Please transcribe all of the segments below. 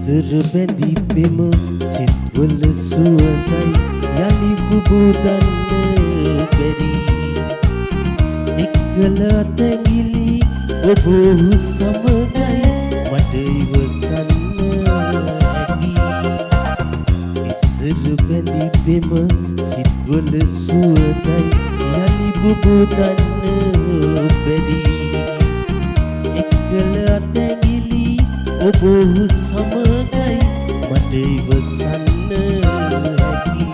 ඉස්සර බැඳි පෙම සිත්වල සුවඳයි යලි පුබුදන්න බැරි එක්කල අතැඟිලි ඔබ සමගයි මට ඉවසන්න හැකි ඉස්සර බැඳි පෙම සිත්වල සුවඳයි යලි පුබුදන්න බැරි එක්කල අතැඟිලි ඔබ සමගයි මට ඉවසන්න හැකි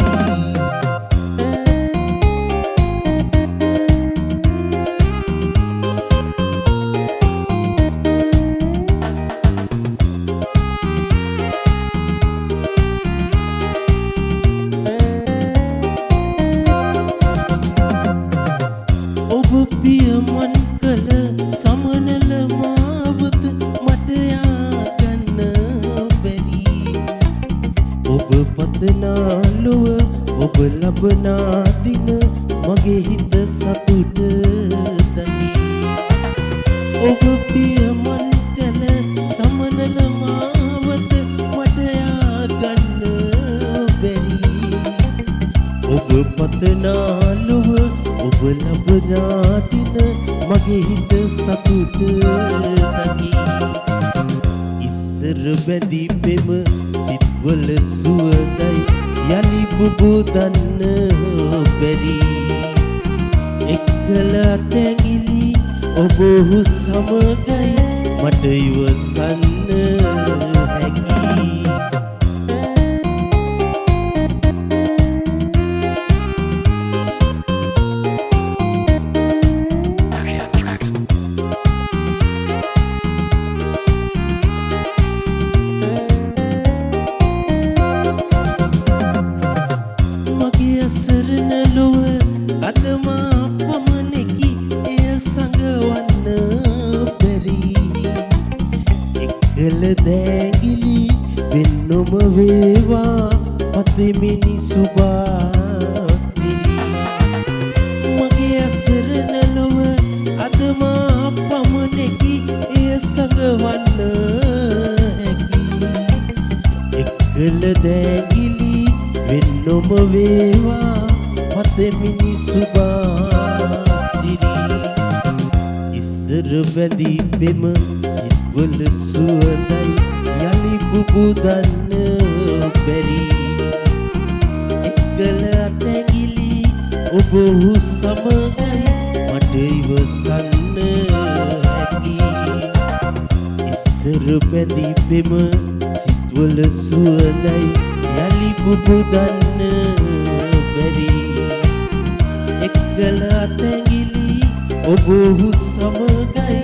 ඔබ පියමන් කළ සමනල මාවත මට යාගන්න බැරි ඔබ පතනා ලොව ඔබ ලබනා දින මගේ හිත සතුට දනි ඔබ පියමන් කළ සමනල මාවත මට යාගන්න බැරි ඔබ පතනා ලොව ඔබ ලබනා දින මගේ හිත සතුට දනි ඉස්සර බැඳි පෙම සිත්වල සුවඳයි යලි පුබුදන්න බැරි එක්කල අතැඟිලි ඔබ සමගයි මට ඉවසන්න හැකි අසරණ ලොව අදමා පමණකි එය සඟවන්න බැරි එක්කල දෑගිලි වෙන්නොම වේවා පතෙමිනි සුභාසිරි මගේ අසරණ ලොව අදමා පමණකි එය සඟවන්න හැකි එක්කල දෑගිලි වෙන්නොම වේවා පතෙමිනි සුභාසිරි ඉස්සර බැඳි පෙම සිත්වල සුවඳයි යලි පුබුදන්න බැරි එක්කල අතැඟිලි ඔබ සමගයි මට ඉවසන්න හැකි ඉස්සර බැඳි පෙම සිත්වල සුවඳයි යලි පුබුදන්න බැරි එක්කල අතැඟිලි ඔබ සමගයි